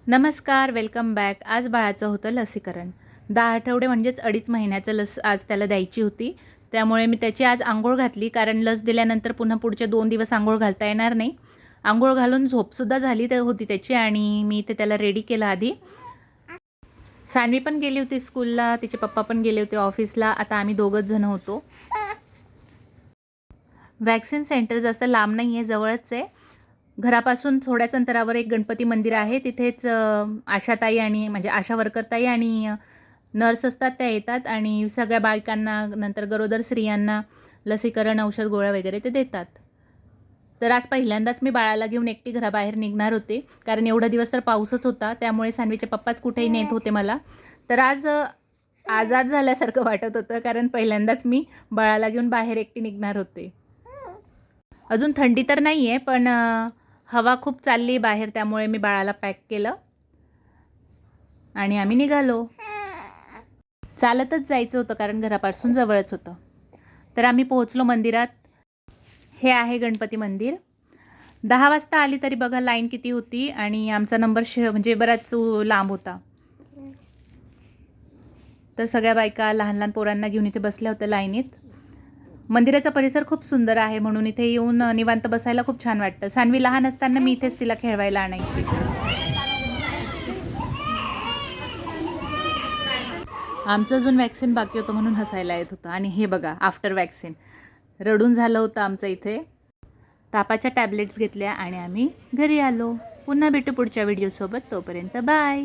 नमस्कार, welcome back. आज बाळाचं होतं लसीकरण. 10 आठवडे म्हणजेच 2.5 महिन्याचं लस आज त्याला द्यायची होती. त्यामुळे मी त्याची आज अंघोळ घातली, कारण लस दिल्यानंतर पुन्हा पुढचे 2 दिवस अंघोळ घालता येणार नाही. अंघोळ घालून झोपसुद्धा झाली होती त्याची आणि मी ते त्याला रेडी केलं आधी. सानवी पण गेली होती स्कूलला, तिचे पप्पा पण गेले होते ऑफिसला. आता आम्ही दोघंच जण होतो. वॅक्सिन सेंटर जास्त लांब नाही आहे, जवळच आहे. घरापासून थोड्याच अंतरावर एक गणपती मंदिर आहे. तिथेच आशाताई आणि म्हणजे आशा वर्करताई आणि नर्स असतात, त्या येतात आणि सगळ्या बायकांना, नंतर गरोदर स्त्रियांना लसीकरण, औषध, गोळ्या वगैरे ते देतात. तर आज पहिल्यांदाच मी बाळाला घेऊन एकटी घराबाहेर निघणार होते, कारण एवढा दिवस तर पाऊसच होता. त्यामुळे सानवीचे पप्पाच कुठेही नेत होते मला. तर आज आजाद झाल्यासारखं वाटत होतं, कारण पहिल्यांदाच मी बाळाला घेऊन बाहेर एकटी निघणार होते. अजून थंडी तर नाही आहे, पण हवा खूप चालली बाहेर, त्यामुळे मी बाळाला पॅक केलं आणि आम्ही निघालो. चालतच जायचं होतं, कारण घरापासून जवळच होतं. तर आम्ही पोहोचलो मंदिरात. हे आहे गणपती मंदिर. 10 वाजता आली तरी बघा लाईन किती होती, आणि आमचा नंबर म्हणजे बराच लांब होता. तर सगळ्या बायका लहान लहान पोरांना घेऊन इथे बसल्या होत्या लाईनीत. मंदिराचा परिसर खूप सुंदर आहे, म्हणून इथे येऊन निवांत बसायला खूप छान वाटतं. सानवी लहान असताना मी इथेच तिला खेळवायला आणायची. आमचं अजून वॅक्सिन बाकी होतं म्हणून हसायला येत होतं. आणि हे बघा आफ्टर वॅक्सिन रडून झालं होतं आमचं इथे. तापाच्या टॅबलेट्स घेतल्या आणि आम्ही घरी आलो. पुन्हा भेटू पुढच्या व्हिडिओसोबत. तोपर्यंत बाय.